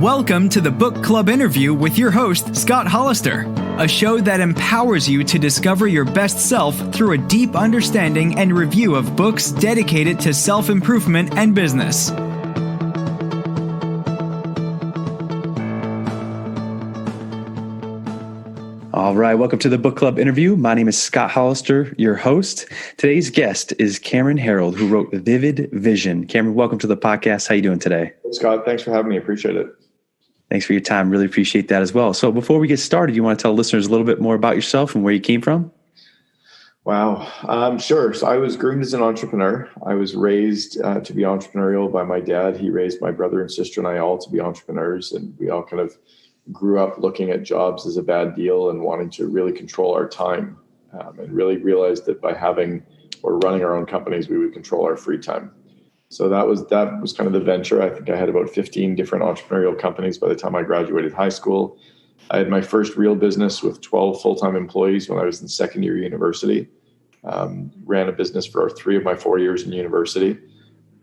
Welcome to the Book Club interview with your host, Scott Hollister, a show that empowers you to discover your best self through a deep understanding and review of books dedicated to self-improvement and business. All right, welcome to the Book Club interview. My name is Scott Hollister, your host. Today's guest is Cameron Herold, who wrote Vivid Vision. Cameron, welcome to the podcast. How you doing today? Scott, thanks for having me. Appreciate it. Thanks for your time. Really appreciate that as well. So before we get started, you want to tell listeners a little bit more about yourself and where you came from? Wow. Sure. So I was groomed as an entrepreneur. I was raised to be entrepreneurial by my dad. He raised my brother and sister and I all to be entrepreneurs. And we all kind of grew up looking at jobs as a bad deal and wanting to really control our time, and really realized that by having or running our own companies, we would control our free time. So that was kind of the venture. I think I had about 15 different entrepreneurial companies by the time I graduated high school. I had my first real business with 12 full-time employees when I was in second year university. Ran a business for 3 of my 4 years in university.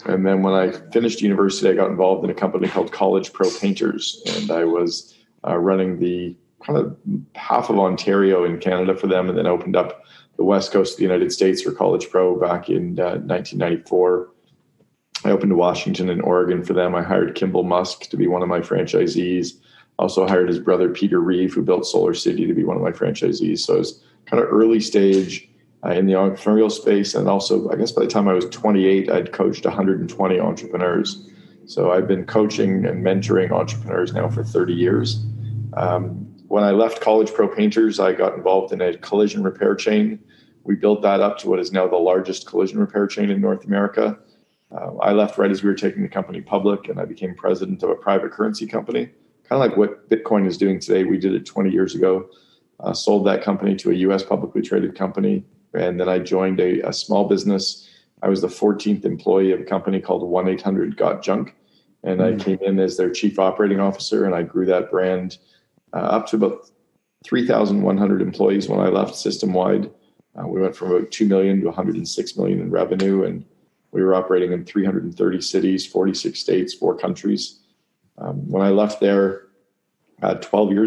And then when I finished university, I got involved in a company called College Pro Painters. And I was running the kind of half of Ontario in Canada for them, and then opened up the West Coast of the United States for College Pro back in 1994. I opened to Washington and Oregon for them. I hired Kimball Musk to be one of my franchisees. Also hired his brother, Peter Reeve, who built Solar City, to be one of my franchisees. So it was kind of early stage in the entrepreneurial space. And also, I guess by the time I was 28, I'd coached 120 entrepreneurs. So I've been coaching and mentoring entrepreneurs now for 30 years. When I left College Pro Painters, I got involved in a collision repair chain. We built that up to what is now the largest collision repair chain in North America. I left right as we were taking the company public, and I became president of a private currency company, kind of like what Bitcoin is doing today. We did it 20 years ago, sold that company to a U.S. publicly traded company, and then I joined a small business. I was the 14th employee of a company called 1-800-GOT-JUNK, and I came in as their chief operating officer, and I grew that brand up to about 3,100 employees when I left system-wide. We went from about $2 million to $106 million in revenue, and we were operating in 330 cities, 46 states, 4 countries. When I left there 12 and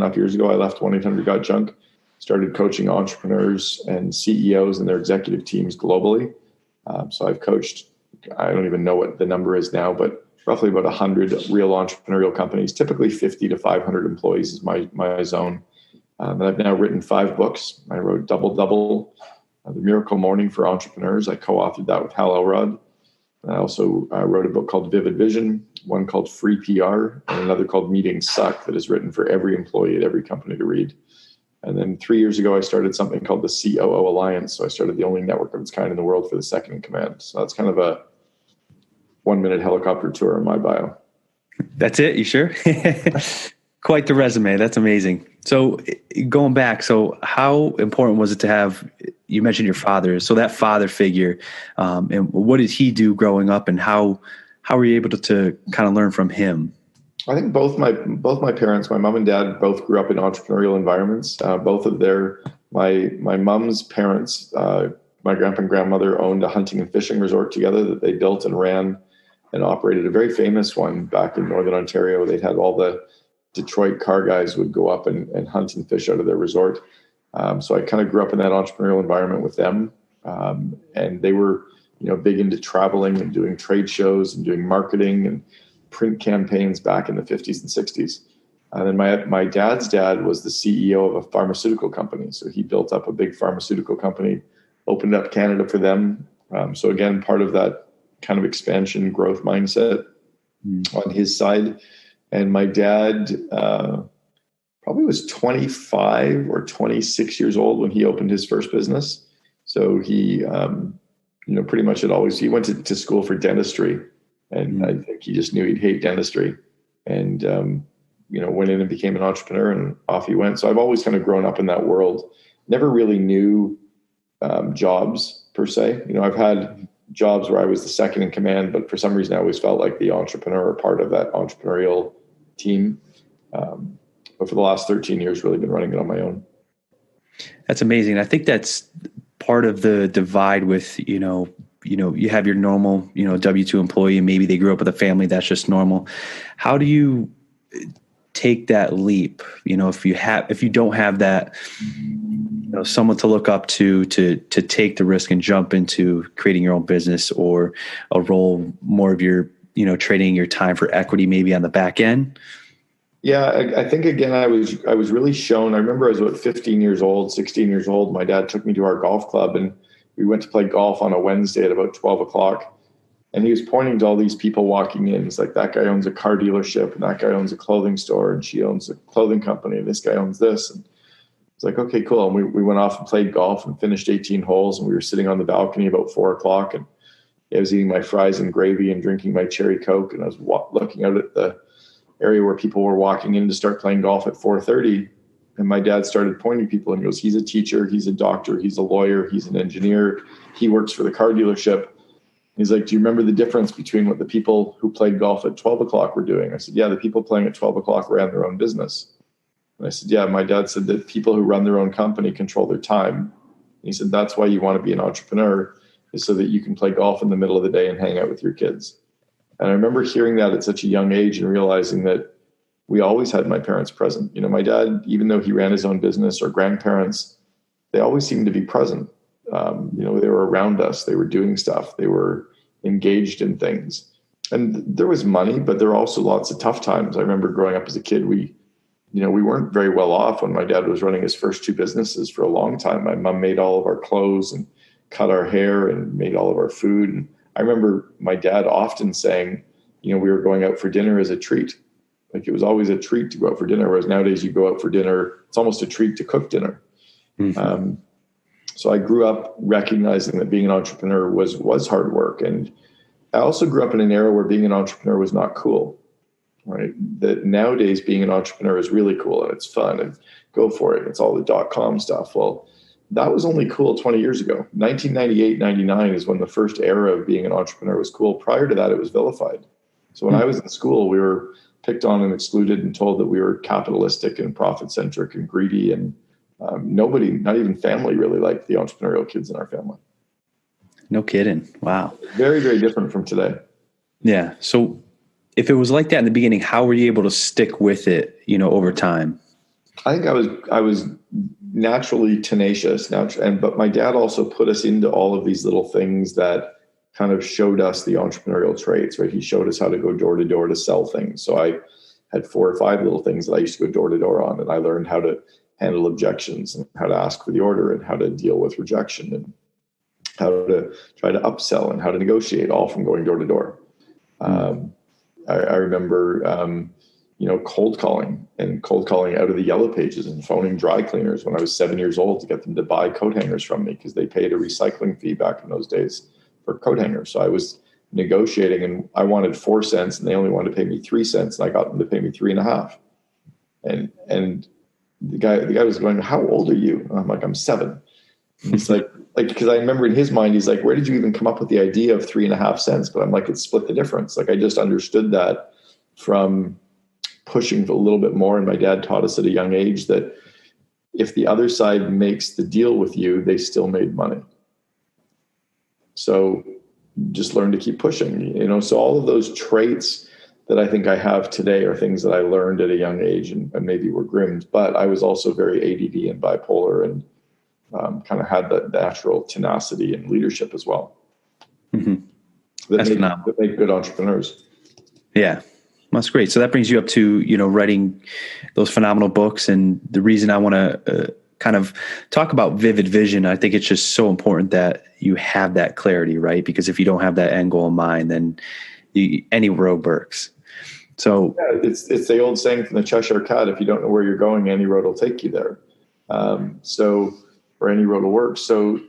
a half years ago, I left 1-800-GOT-JUNK, started coaching entrepreneurs and CEOs and their executive teams globally. So I've coached, I don't even know what the number is now, but roughly about 100 real entrepreneurial companies, typically 50 to 500 employees is my zone. And I've now written 5 books. I wrote Double, The Miracle Morning for Entrepreneurs. I co-authored that with Hal Elrod. I also wrote a book called Vivid Vision, one called Free PR, and another called Meetings Suck that is written for every employee at every company to read. And then 3 years ago, I started something called the COO Alliance. So I started the only network of its kind in the world for the second in command. So that's kind of a 1-minute helicopter tour in my bio. That's it? You sure? Quite the resume. That's amazing. So going back, so how important was it to have, you mentioned your father, so that father figure, and what did he do growing up, and how were you able to kind of learn from him? I think both my parents, my mom and dad, both grew up in entrepreneurial environments. Both of my mom's parents, my grandpa and grandmother owned a hunting and fishing resort together that they built and ran and operated, a very famous one back in Northern Ontario. They'd had all the Detroit car guys would go up and hunt and fish out of their resort. So I kind of grew up in that entrepreneurial environment with them. And they were, big into traveling and doing trade shows and doing marketing and print campaigns back in the 50s and 60s. And then my dad's dad was the CEO of a pharmaceutical company. So he built up a big pharmaceutical company, opened up Canada for them. So again, part of that kind of expansion growth mindset on his side. And my dad probably was 25 or 26 years old when he opened his first business. So he, pretty much he went to school for dentistry. And I think he just knew he'd hate dentistry, and went in and became an entrepreneur, and off he went. So I've always kind of grown up in that world. Never really knew jobs per se. I've had jobs where I was the second in command, but for some reason I always felt like the entrepreneur or part of that entrepreneurial team. But for the last 13 years, really been running it on my own. That's amazing. I think that's part of the divide with, you have your normal, W-2 employee, and maybe they grew up with a family that's just normal. How do you take that leap? If you don't have that, someone to look up to take the risk and jump into creating your own business, or a role more of your, trading your time for equity, maybe on the back end? Yeah, I think, again, I was really shown. I remember I was about 15 years old, 16 years old. My dad took me to our golf club, and we went to play golf on a Wednesday at about 12 o'clock. And he was pointing to all these people walking in. He's like, that guy owns a car dealership, and that guy owns a clothing store, and she owns a clothing company, and this guy owns this. And it's like, okay, cool. And we went off and played golf and finished 18 holes, and we were sitting on the balcony about 4 o'clock, and I was eating my fries and gravy and drinking my cherry Coke, and I was looking out at the area where people were walking in to start playing golf at 4:30. And my dad started pointing people and goes, he's a teacher, he's a doctor, he's a lawyer, he's an engineer, he works for the car dealership. He's like, do you remember the difference between what the people who played golf at 12 o'clock were doing? I said, yeah, the people playing at 12 o'clock ran their own business. And I said, yeah, my dad said that people who run their own company control their time. And he said, that's why you want to be an entrepreneur, is so that you can play golf in the middle of the day and hang out with your kids. And I remember hearing that at such a young age and realizing that we always had my parents present. My dad, even though he ran his own business, or grandparents, they always seemed to be present. They were around us. They were doing stuff. They were engaged in things. And there was money, but there were also lots of tough times. I remember growing up as a kid, we weren't very well off when my dad was running his first 2 businesses for a long time. My mom made all of our clothes and cut our hair and made all of our food. And I remember my dad often saying, we were going out for dinner as a treat. Like, it was always a treat to go out for dinner, whereas nowadays you go out for dinner, it's almost a treat to cook dinner. Mm-hmm. So I grew up recognizing that being an entrepreneur was hard work. And I also grew up in an era where being an entrepreneur was not cool, right? That nowadays being an entrepreneur is really cool and it's fun and go for it. It's all the .com stuff. Well, that was only cool 20 years ago. 1998, 99 is when the first era of being an entrepreneur was cool. Prior to that, it was vilified. So when I was in school, we were picked on and excluded and told that we were capitalistic and profit-centric and greedy. And nobody, not even family, really liked the entrepreneurial kids in our family. No kidding. Wow. Very, very different from today. Yeah. So if it was like that in the beginning, how were you able to stick with it, over time? I think I was naturally tenacious, but my dad also put us into all of these little things that kind of showed us the entrepreneurial traits, right? He showed us how to go door to door to sell things. So I had 4 or 5 little things that I used to go door to door on, and I learned how to handle objections and how to ask for the order and how to deal with rejection and how to try to upsell and how to negotiate, all from going door to door. I remember, cold calling out of the yellow pages and phoning dry cleaners when I was 7 years old to get them to buy coat hangers from me, because they paid a recycling fee back in those days for coat hangers. So I was negotiating, and I wanted 4 cents and they only wanted to pay me 3 cents, and I got them to pay me 3.5. And the guy was going, how old are you? And I'm like, I'm 7. And he's like, because I remember in his mind, he's like, where did you even come up with the idea of 3.5 cents? But I'm like, it split the difference. Like, I just understood that from pushing a little bit more. And my dad taught us at a young age that if the other side makes the deal with you, they still made money. So just learn to keep pushing, so all of those traits that I think I have today are things that I learned at a young age and maybe were groomed, but I was also very ADD and bipolar and kind of had that natural tenacity and leadership as well. Mm-hmm. That made good entrepreneurs. Yeah. That's great. So that brings you up to, writing those phenomenal books. And the reason I want to kind of talk about vivid vision, I think it's just so important that you have that clarity, right? Because if you don't have that end goal in mind, then any road works. So yeah, it's the old saying from the Cheshire Cat: if you don't know where you're going, any road will take you there. Or any road will work. So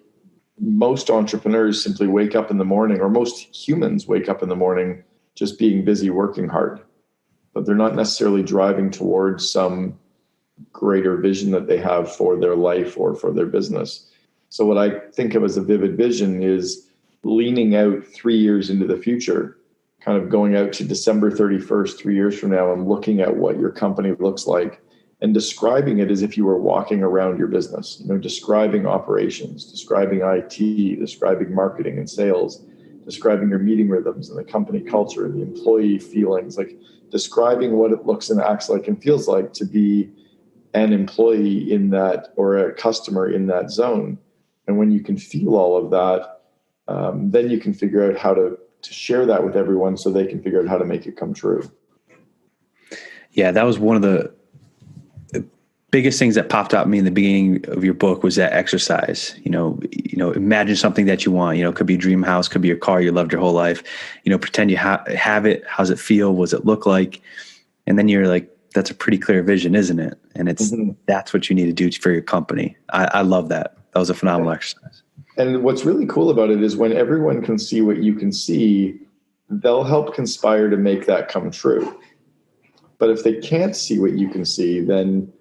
most entrepreneurs simply wake up in the morning, or most humans wake up in the morning just being busy working hard, but they're not necessarily driving towards some greater vision that they have for their life or for their business. So what I think of as a vivid vision is leaning out 3 years into the future, kind of going out to December 31st, 3 years from now, and looking at what your company looks like and describing it as if you were walking around your business, describing operations, describing IT, describing marketing and sales, describing your meeting rhythms and the company culture and the employee feelings, like describing what it looks and acts like and feels like to be an employee in that, or a customer in that zone. And when you can feel all of that, then you can figure out how to share that with everyone so they can figure out how to make it come true. Yeah, that was one of the biggest things that popped out at me in the beginning of your book was that exercise. Imagine something that you want. It could be a dream house, could be your car you loved your whole life. Pretend you have it. How's it feel? What does it look like? And then you're like, that's a pretty clear vision, isn't it? And it's that's what you need to do for your company. I love that. That was a phenomenal exercise. And what's really cool about it is when everyone can see what you can see, they'll help conspire to make that come true. But if they can't see what you can see, then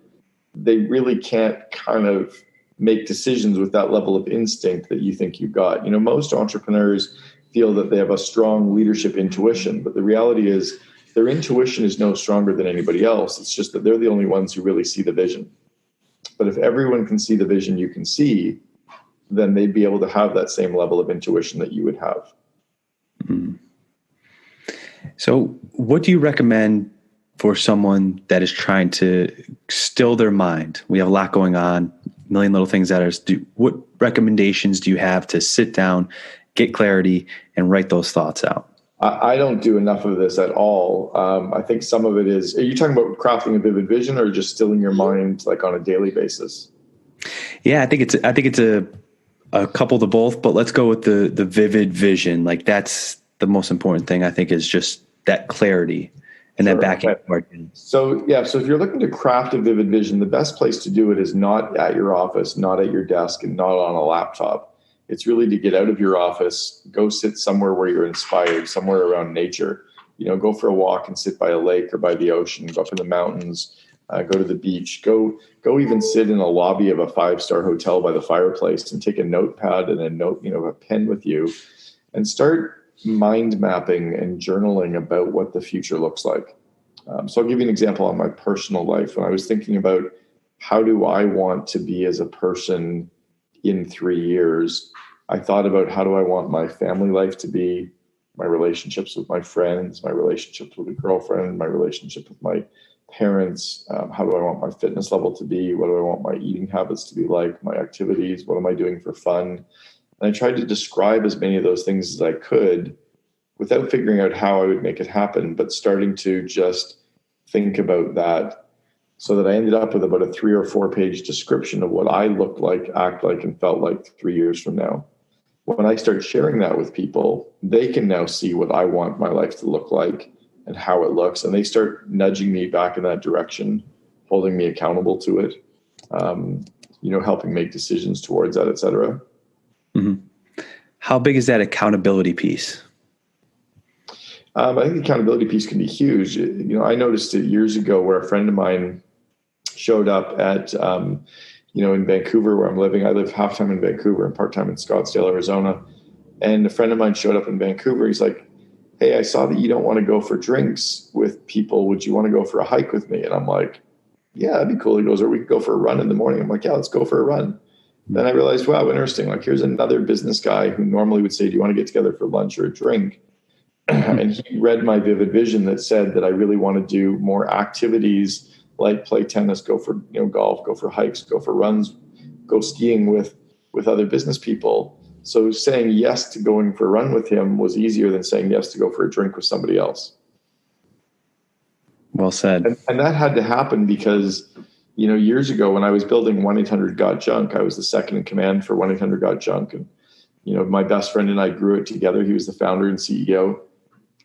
they really can't kind of make decisions with that level of instinct that you think you've got. Most entrepreneurs feel that they have a strong leadership intuition, but the reality is their intuition is no stronger than anybody else. It's just that they're the only ones who really see the vision. But if everyone can see the vision you can see, then they'd be able to have that same level of intuition that you would have. Mm. So what do you recommend for someone that is trying to still their mind? We have a lot going on, a million little things what recommendations do you have to sit down, get clarity, and write those thoughts out? I don't do enough of this at all. I think some of it is, are you talking about crafting a vivid vision or just stilling your mind like on a daily basis? Yeah, I think it's a couple to both, but let's go with the vivid vision. Like that's the most important thing, I think, is just that clarity and that backing. Okay. So if you're looking to craft a vivid vision, the best place to do it is not at your office, not at your desk, and not on a laptop. It's really to get out of your office, go sit somewhere where you're inspired, somewhere around nature. Go for a walk and sit by a lake or by the ocean, go up in the mountains, go to the beach, go even sit in a lobby of a 5-star hotel by the fireplace and take a notepad and a pen with you and start mind mapping and journaling about what the future looks like. So I'll give you an example on my personal life. When I was thinking about how do I want to be as a person in 3 years, I thought about how do I want my family life to be, my relationships with my friends, my relationships with a girlfriend, my relationship with my parents, how do I want my fitness level to be, what do I want my eating habits to be like, my activities, what am I doing for fun? And I tried to describe as many of those things as I could without figuring out how I would make it happen, but starting to just think about that, so that I ended up with about a 3 or 4 page description of what I looked like, act like, and felt like 3 years from now. When I start sharing that with people, they can now see what I want my life to look like and how it looks. And they start nudging me back in that direction, holding me accountable to it, helping make decisions towards that, et cetera. Mm-hmm. How big is that accountability piece? I think the accountability piece can be huge. I noticed it years ago where a friend of mine showed up at, in Vancouver where I'm living. I live half-time in Vancouver and part-time in Scottsdale, Arizona. And a friend of mine showed up in Vancouver. He's like, hey, I saw that you don't want to go for drinks with people. Would you want to go for a hike with me? And I'm like, yeah, that'd be cool. He goes, or we could go for a run in the morning. I'm like, yeah, let's go for a run. Then I realized, wow, interesting. Like, here's another business guy who normally would say, do you want to get together for lunch or a drink? And he read my vivid vision that said that I really want to do more activities like play tennis, go for golf, go for hikes, go for runs, go skiing with other business people. So saying yes to going for a run with him was easier than saying yes to go for a drink with somebody else. Well said. And that had to happen because, years ago when I was building 1-800-GOT-JUNK, I was the second in command for 1-800-GOT-JUNK. And, my best friend and I grew it together. He was the founder and CEO.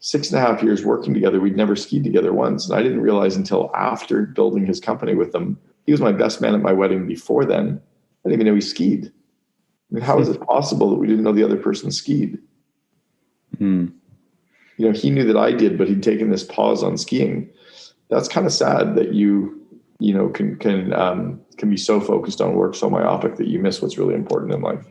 6.5 years working together, we'd never skied together once. And I didn't realize until after building his company with him, he was my best man at my wedding before then. I didn't even know he skied. I mean, how is it possible that we didn't know the other person skied? He knew that I did, but he'd taken this pause on skiing. That's kind of sad that you can be so focused on work, so myopic that you miss what's really important in life.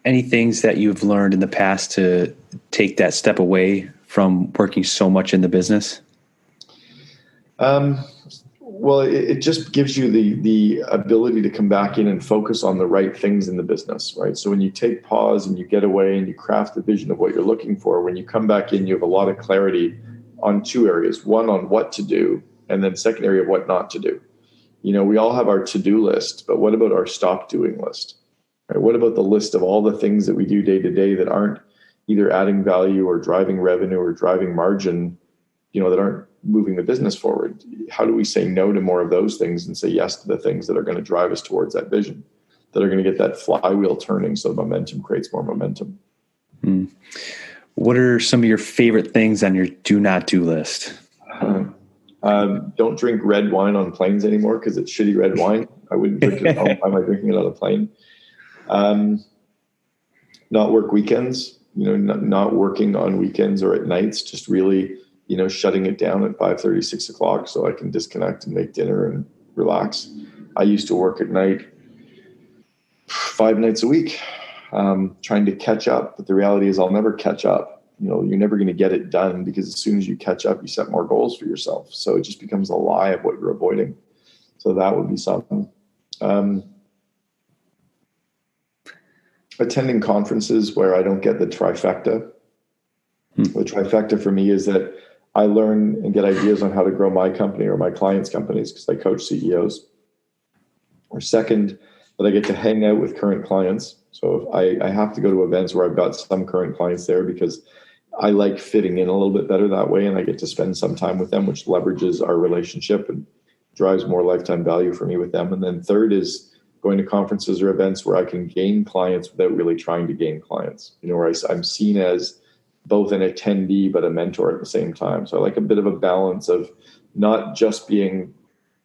Any things that you've learned in the past to take that step away from working so much in the business? Well, it just gives you the ability to come back in and focus on the right things in the business, right? So when you take pause and you get away and you craft the vision of what you're looking for, when you come back in, you have a lot of clarity on two areas. One, on what to do, and then second area of what not to do. We all have our to-do list, but what about our stop doing list? Right? What about the list of all the things that we do day to day that aren't either adding value or driving revenue or driving margin, that aren't moving the business forward? How do we say no to more of those things and say yes to the things that are going to drive us towards that vision, that are going to get that flywheel turning so momentum creates more momentum? What are some of your favorite things on your do not do list? Don't drink red wine on planes anymore because it's shitty red wine. I wouldn't drink it at home. Why am I drinking it on a plane? Not work weekends, not working on weekends or at nights, just really, shutting it down at 5:30, 6 o'clock so I can disconnect and make dinner and relax. I used to work at night 5 nights a week, trying to catch up. But the reality is I'll never catch up. You're never going to get it done because as soon as you catch up, you set more goals for yourself. So it just becomes a lie of what you're avoiding. So that would be something. Attending conferences where I don't get the trifecta. The trifecta for me is that I learn and get ideas on how to grow my company or my clients' companies because I coach CEOs. Or second, that I get to hang out with current clients. So if I have to go to events where I've got some current clients there because I like fitting in a little bit better that way, and I get to spend some time with them, which leverages our relationship and drives more lifetime value for me with them. And then third is going to conferences or events where I can gain clients without really trying to gain clients, where I'm seen as both an attendee but a mentor at the same time. So I like a bit of a balance of not just being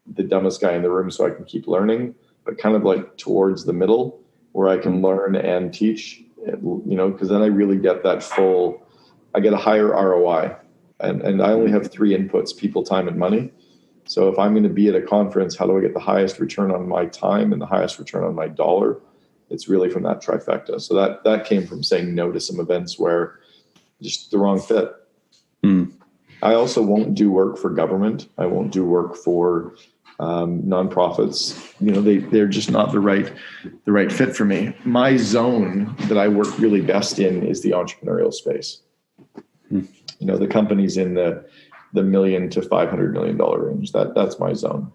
the dumbest guy in the room so I can keep learning, but kind of like towards the middle where I can learn and teach, because then I really get I get a higher ROI. And I only have 3 inputs: people, time, and money. So if I'm going to be at a conference, how do I get the highest return on my time and the highest return on my dollar? It's really from that trifecta. So that came from saying no to some events where just the wrong fit. I also won't do work for government. I won't do work for nonprofits. They're just not the right fit for me. My zone that I work really best in is the entrepreneurial space. The companies in the $1 million to $500 million range. That's my zone.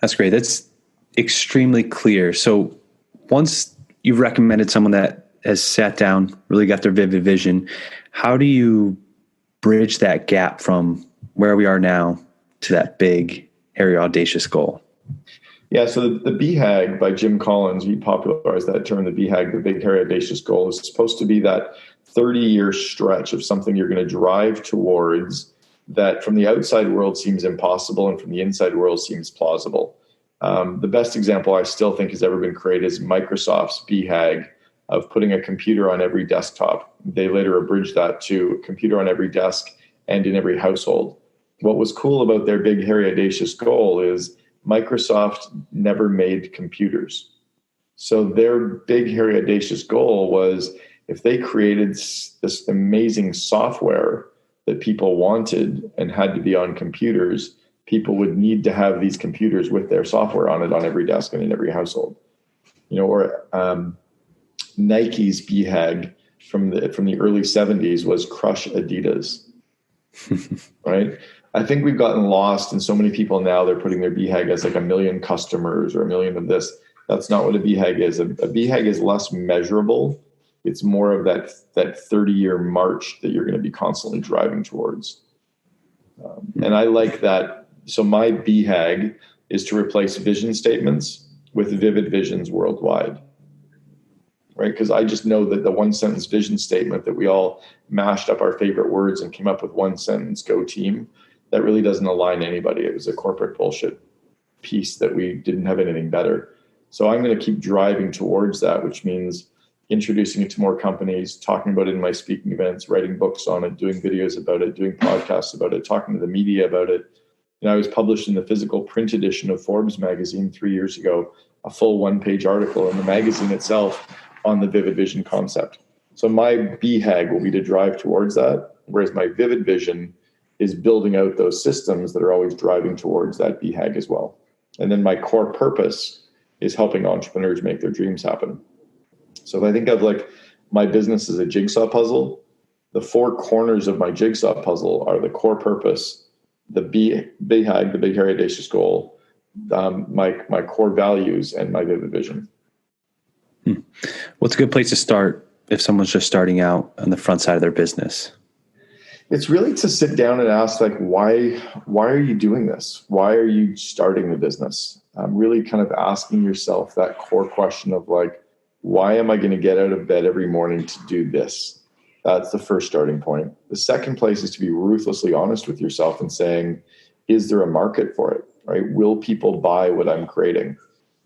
That's great. That's extremely clear. So once you've recommended someone that has sat down, really got their vivid vision, how do you bridge that gap from where we are now to that big, hairy, audacious goal? Yeah, so the BHAG by Jim Collins, he popularized that term, the BHAG, the big, hairy, audacious goal, is supposed to be that 30-year stretch of something you're going to drive towards that from the outside world seems impossible and from the inside world seems plausible. The best example I still think has ever been created is Microsoft's BHAG of putting a computer on every desktop. They later abridged that to computer on every desk and in every household. What was cool about their big, hairy, audacious goal is Microsoft never made computers. So their big, hairy, audacious goal was if they created this amazing software that people wanted and had to be on computers, people would need to have these computers with their software on it on every desk and in every household. Nike's BHAG from the early 70s was crush Adidas, right? I think we've gotten lost, and so many people now, they're putting their BHAG as like 1 million customers or 1 million of this. That's not what a BHAG is. A BHAG is less measurable. It's more of that 30-year march that you're going to be constantly driving towards. And I like that. So my BHAG is to replace vision statements with vivid visions worldwide. Right? Because I just know that the 1-sentence vision statement that we all mashed up our favorite words and came up with 1 sentence, go team, that really doesn't align anybody. It was a corporate bullshit piece that we didn't have anything better. So I'm going to keep driving towards that, which means introducing it to more companies, talking about it in my speaking events, writing books on it, doing videos about it, doing podcasts about it, talking to the media about it. I was published in the physical print edition of Forbes magazine 3 years ago, a full 1-page article in the magazine itself on the vivid vision concept. So my BHAG will be to drive towards that, whereas my vivid vision is building out those systems that are always driving towards that BHAG as well. And then my core purpose is helping entrepreneurs make their dreams happen. So if I think of like my business as a jigsaw puzzle, the four corners of my jigsaw puzzle are the core purpose, the BHAG, the big, hairy, audacious goal, my core values, and my vivid vision. What's a good place to start if someone's just starting out on the front side of their business? It's really to sit down and ask, like, why are you doing this? Why are you starting the business? Really kind of asking yourself that core question of like, why am I going to get out of bed every morning to do this? That's the first starting point. The second place is to be ruthlessly honest with yourself and saying, is there a market for it, right? Will people buy what I'm creating?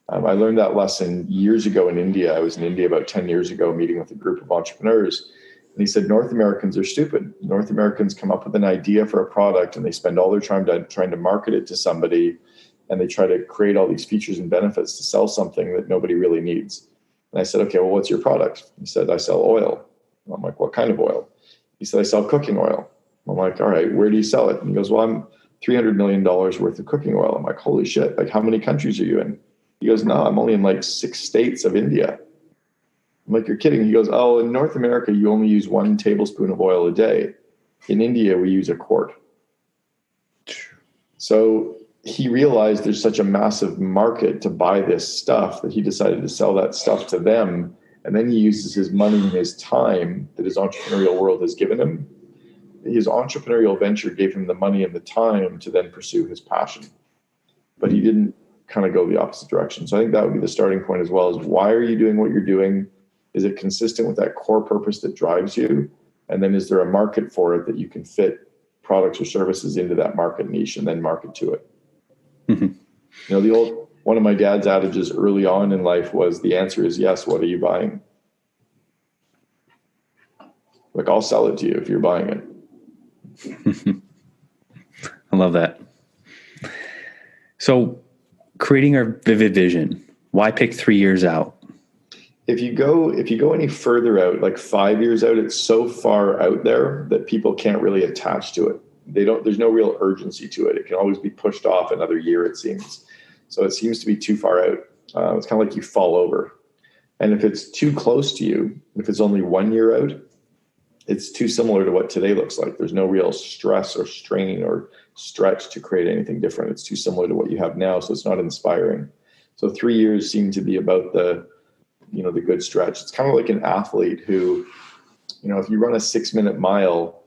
I learned that lesson years ago in India. I was in India about 10 years ago meeting with a group of entrepreneurs. And he said, North Americans are stupid. North Americans come up with an idea for a product and they spend all their time trying to market it to somebody. And they try to create all these features and benefits to sell something that nobody really needs. And I said, okay, well, what's your product? He said, I sell oil. I'm like, what kind of oil? He said, I sell cooking oil. I'm like, all right, where do you sell it? And he goes, well, I'm $300 million worth of cooking oil. I'm like, holy shit. Like, how many countries are you in? He goes, no, I'm only in like 6 states of India. I'm like, you're kidding. He goes, oh, in North America, you only use 1 tablespoon of oil a day. In India, we use a quart. So he realized there's such a massive market to buy this stuff that he decided to sell that stuff to them. And then he uses his money and his time that his entrepreneurial world has given him. His entrepreneurial venture gave him the money and the time to then pursue his passion. But he didn't kind of go the opposite direction. So I think that would be the starting point as well, is why are you doing what you're doing? Is it consistent with that core purpose that drives you? And then is there a market for it that you can fit products or services into that market niche and then market to it? Mm-hmm. You know, one of my dad's adages early on in life was, the answer is yes, what are you buying? Like, I'll sell it to you if you're buying it. I love that. So creating our vivid vision, why pick 3 years out? If you go any further out, like 5 years out, it's so far out there that people can't really attach to it. There's no real urgency to it. It can always be pushed off another year, it seems. So it seems to be too far out. It's kind of like you fall over. And if it's too close to you, if it's only 1 year out, it's too similar to what today looks like. There's no real stress or strain or stretch to create anything different. It's too similar to what you have now, so it's not inspiring. So 3 years seem to be about the good stretch. It's kind of like an athlete who, if you run a 6-minute mile,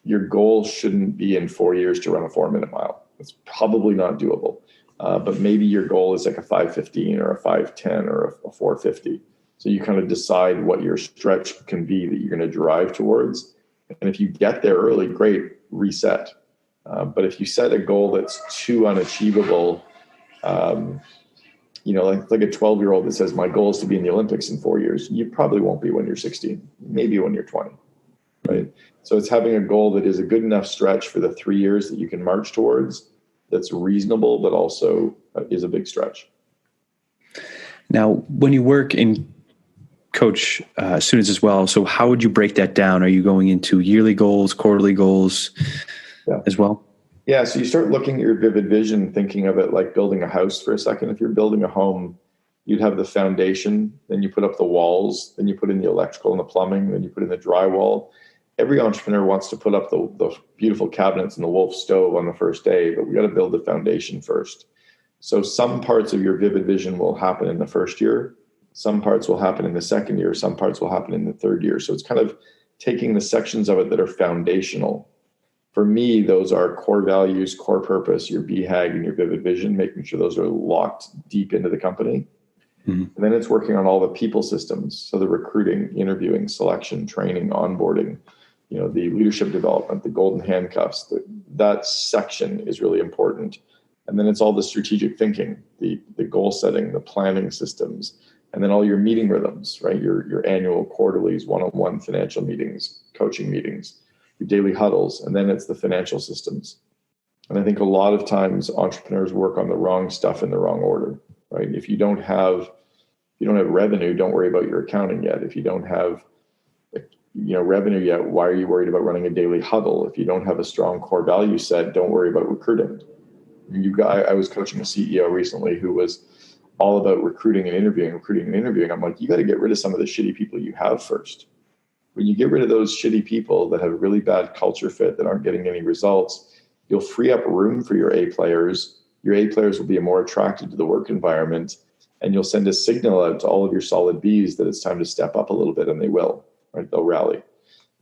your goal shouldn't be in 4 years to run a 4-minute mile. It's probably not doable. But maybe your goal is like a 5:15 or a 5:10 or a 4:50. So you kind of decide what your stretch can be that you're going to drive towards. And if you get there early, great, reset. But if you set a goal that's too unachievable, like a 12-year-old that says, my goal is to be in the Olympics in 4 years, you probably won't be when you're 16, maybe when you're 20, right? So it's having a goal that is a good enough stretch for the 3 years that you can march towards, that's reasonable, but also is a big stretch. Now, when you work and coach students as well, so how would you break that down? Are you going into yearly goals, quarterly goals as well? Yeah, so you start looking at your vivid vision, thinking of it like building a house for a second. If you're building a home, you'd have the foundation, then you put up the walls, then you put in the electrical and the plumbing, then you put in the drywall. Every entrepreneur wants to put up the beautiful cabinets and the Wolf stove on the first day, but we got to build the foundation first. So some parts of your vivid vision will happen in the first year. Some parts will happen in the second year. Some parts will happen in the third year. So it's kind of taking the sections of it that are foundational. For me, those are core values, core purpose, your BHAG and your vivid vision, making sure those are locked deep into the company. Mm-hmm. And then it's working on all the people systems. So the recruiting, interviewing, selection, training, onboarding, the leadership development, the golden handcuffs, that section is really important. And then it's all the strategic thinking, the goal setting, the planning systems, and then all your meeting rhythms, right? Your annual, quarterlies, one-on-one financial meetings, coaching meetings, your daily huddles, and then it's the financial systems. And I think a lot of times entrepreneurs work on the wrong stuff in the wrong order, right? If you don't have revenue, don't worry about your accounting yet. If you don't have revenue yet, why are you worried about running a daily huddle? If you don't have a strong core value set, don't worry about recruiting. I was coaching a CEO recently who was all about recruiting and interviewing. I'm like, you got to get rid of some of the shitty people you have first. When you get rid of those shitty people that have a really bad culture fit, that aren't getting any results, you'll free up room for your A players. Your A players will be more attracted to the work environment, and you'll send a signal out to all of your solid Bs that it's time to step up a little bit, and they will, right? They'll rally.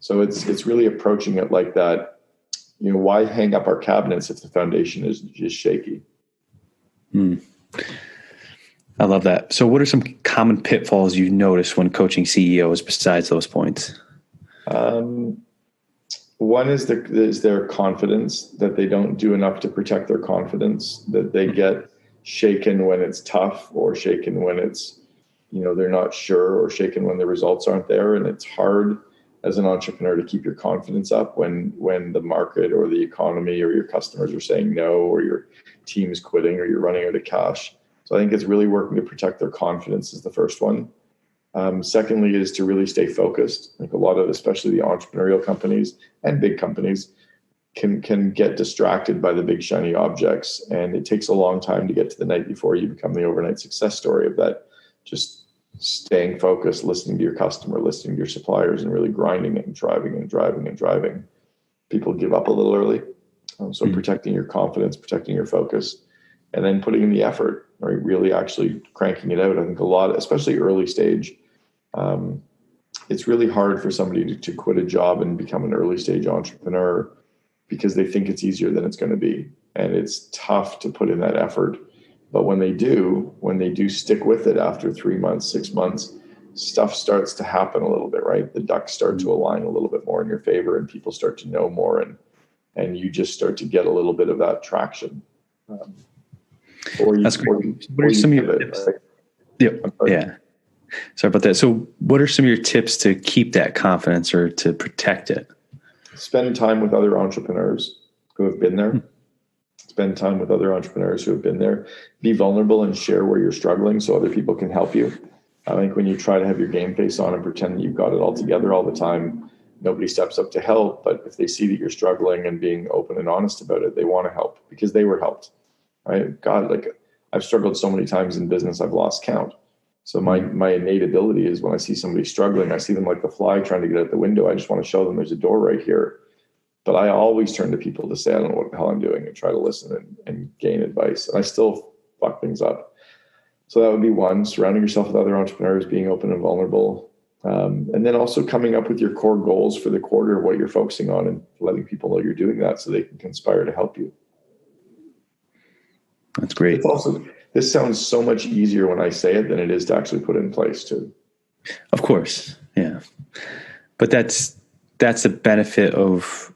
So it's really approaching it like that. Why hang up our cabinets if the foundation is just shaky? I love that. So what are some common pitfalls you notice when coaching CEOs besides those points? One is their confidence, that they don't do enough to protect their confidence, that they get shaken when it's tough, or shaken when it's, they're not sure, or shaken when the results aren't there. And it's hard as an entrepreneur to keep your confidence up when the market or the economy or your customers are saying no, or your team's quitting, or you're running out of cash. So I think it's really working to protect their confidence is the first one. Secondly is to really stay focused. Like a lot of, especially the entrepreneurial companies and big companies, can get distracted by the big shiny objects. And it takes a long time to get to the night before you become the overnight success story of that. Just staying focused, listening to your customer, listening to your suppliers, and really grinding it and driving. People give up a little early. So protecting your confidence, protecting your focus, and then putting in the effort, right? Really actually cranking it out. I think a lot, especially early stage, it's really hard for somebody to quit a job and become an early stage entrepreneur because they think it's easier than it's going to be. And it's tough to put in that effort. But when they do stick with it after 3 months, 6 months, stuff starts to happen a little bit, right? The ducks start to align a little bit more in your favor, and people start to know more, and you just start to get a little bit of that traction. That's great. What are some of your tips? Right? Yeah. Sorry about that. So what are some of your tips to keep that confidence or to protect it? Spend time with other entrepreneurs who have been there. Spend time with other entrepreneurs who have been there. Be vulnerable and share where you're struggling so other people can help you. I think when you try to have your game face on and pretend that you've got it all together all the time, nobody steps up to help. But if they see that you're struggling and being open and honest about it, they want to help because they were helped. Right? God, like I've struggled so many times in business, I've lost count. So my innate ability is when I see somebody struggling, I see them like the fly trying to get out the window. I just want to show them there's a door right here. But I always turn to people to say, I don't know what the hell I'm doing, and try to listen and gain advice. And I still fuck things up. So that would be one, surrounding yourself with other entrepreneurs, being open and vulnerable. And then also coming up with your core goals for the quarter, what you're focusing on, and letting people know you're doing that so they can conspire to help you. That's great. This sounds so much easier when I say it than it is to actually put it in place too. Of course. Yeah. But that's the benefit of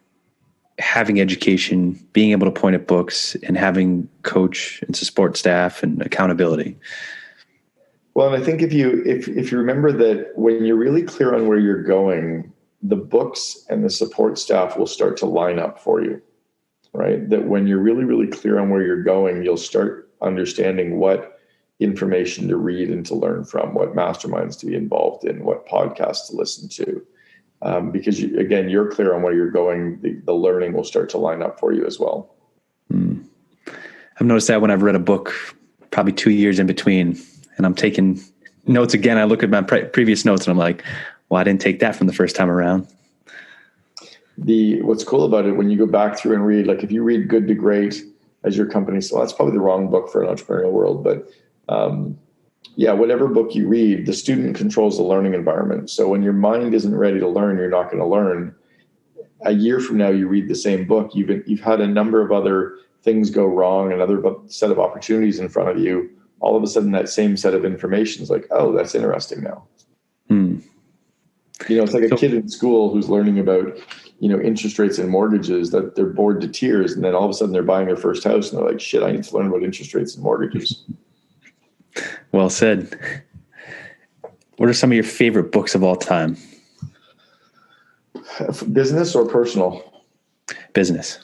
having education, being able to point at books, and having coach and support staff and accountability. Well, and I think if you remember that when you're really clear on where you're going, the books and the support staff will start to line up for you, right? That when you're really, really clear on where you're going, you'll start understanding what information to read and to learn from, what masterminds to be involved in, what podcasts to listen to. Because you're clear on where you're going, the learning will start to line up for you as well. I've noticed that when I've read a book, probably 2 years in between, and I'm taking notes again, I look at my previous notes and I'm like, well, I didn't take that from the first time around. What's cool about it, when you go back through and read, like if you read Good to Great as your company, so that's probably the wrong book for an entrepreneurial world, but whatever book you read, the student controls the learning environment. So when your mind isn't ready to learn, you're not going to learn. A year from now, you read the same book. You've had a number of other things go wrong, another set of opportunities in front of you. All of a sudden, that same set of information is like, oh, that's interesting now. It's like a kid in school who's learning about, interest rates and mortgages, that they're bored to tears. And then all of a sudden they're buying their first house and they're like, shit, I need to learn about interest rates and mortgages. Well said. What are some of your favorite books of all time? Business or personal? Business.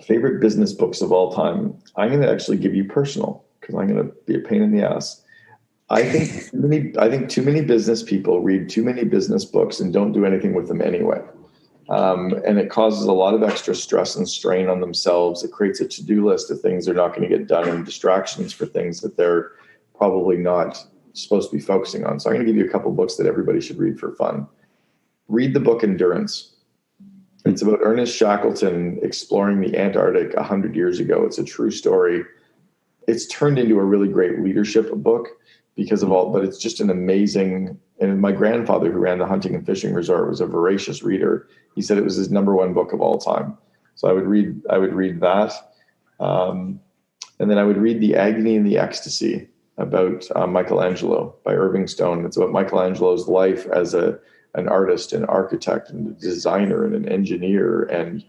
Favorite business books of all time. I'm going to actually give you personal because I'm going to be a pain in the ass. I think too many business people read too many business books and don't do anything with them anyway. And it causes a lot of extra stress and strain on themselves. It creates a to-do list of things they're not going to get done and distractions for things that they're probably not supposed to be focusing on. So I'm going to give you a couple books that everybody should read for fun. Read the book Endurance. It's about Ernest Shackleton exploring the Antarctic 100 years ago. It's a true story. It's turned into a really great leadership book because of all, but it's just an amazing, and my grandfather who ran the hunting and fishing resort was a voracious reader. He said it was his number one book of all time. So I would read that. And then I would read The Agony and the Ecstasy about Michelangelo by Irving Stone. It's about Michelangelo's life as an artist, an architect, and a designer, and an engineer, and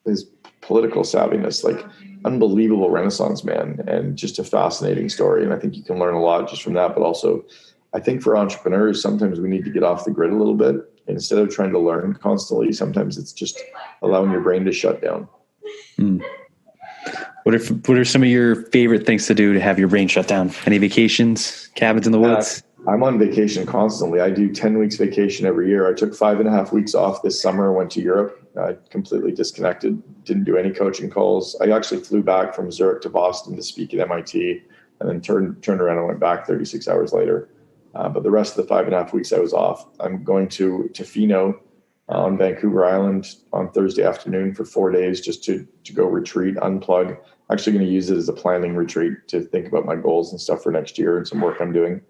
his political savviness, like unbelievable Renaissance man, and just a fascinating story. And I think you can learn a lot just from that. But also, I think for entrepreneurs, sometimes we need to get off the grid a little bit. Instead of trying to learn constantly, sometimes it's just allowing your brain to shut down. What are some of your favorite things to do to have your brain shut down? Any vacations, cabins in the woods? I'm on vacation constantly. I do 10 weeks vacation every year. I took 5.5 weeks off this summer, went to Europe, completely disconnected, didn't do any coaching calls. I actually flew back from Zurich to Boston to speak at MIT, and then turned around and went back 36 hours later. But the rest of the 5.5 weeks I was off. I'm going to Tofino on Vancouver Island on Thursday afternoon for 4 days just to go retreat, unplug. Actually going to use it as a planning retreat to think about my goals and stuff for next year and some work I'm doing.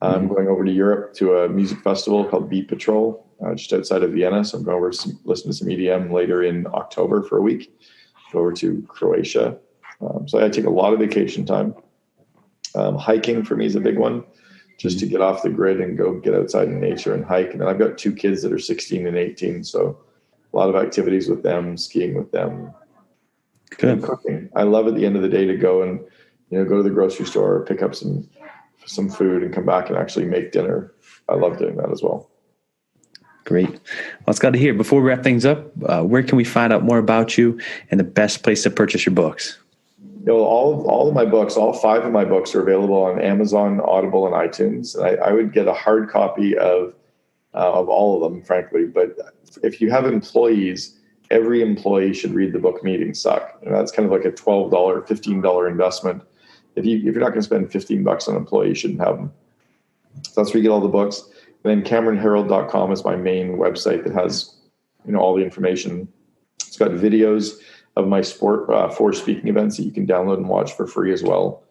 I'm going over to Europe to a music festival called Beat Patrol, just outside of Vienna. So I'm going over to listen to some EDM later in October for a week. Go over to Croatia. So I take a lot of vacation time. Hiking for me is a big one, just to get off the grid and go get outside in nature and hike. And then I've got 2 kids that are 16 and 18. So a lot of activities with them, skiing with them. Good. And cooking. I love at the end of the day to go and, go to the grocery store, pick up some food and come back and actually make dinner. I love doing that as well. Great. Well, it's got to hear. Before we wrap things up, where can we find out more about you and the best place to purchase your books? All of my books, all 5 of my books are available on Amazon, Audible, and iTunes. And I would get a hard copy of all of them, frankly. But if you have employees, every employee should read the book Meetings Suck. And that's kind of like a $12, $15 investment. If you're not going to spend $15 on an employee, you shouldn't have them. So that's where you get all the books. And then CameronHerold.com is my main website that has, all the information. It's got videos of my 4 speaking events that you can download and watch for free as well.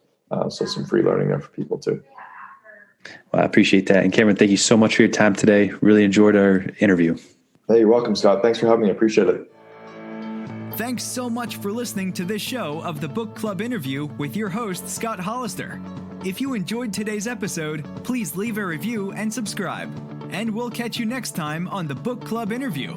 So some free learning there for people too. Well, I appreciate that. And Cameron, thank you so much for your time today. Really enjoyed our interview. Hey, you're welcome, Scott. Thanks for having me. I appreciate it. Thanks so much for listening to this show of the Book Club Interview with your host, Scott Hollister. If you enjoyed today's episode, please leave a review and subscribe. And we'll catch you next time on the Book Club Interview.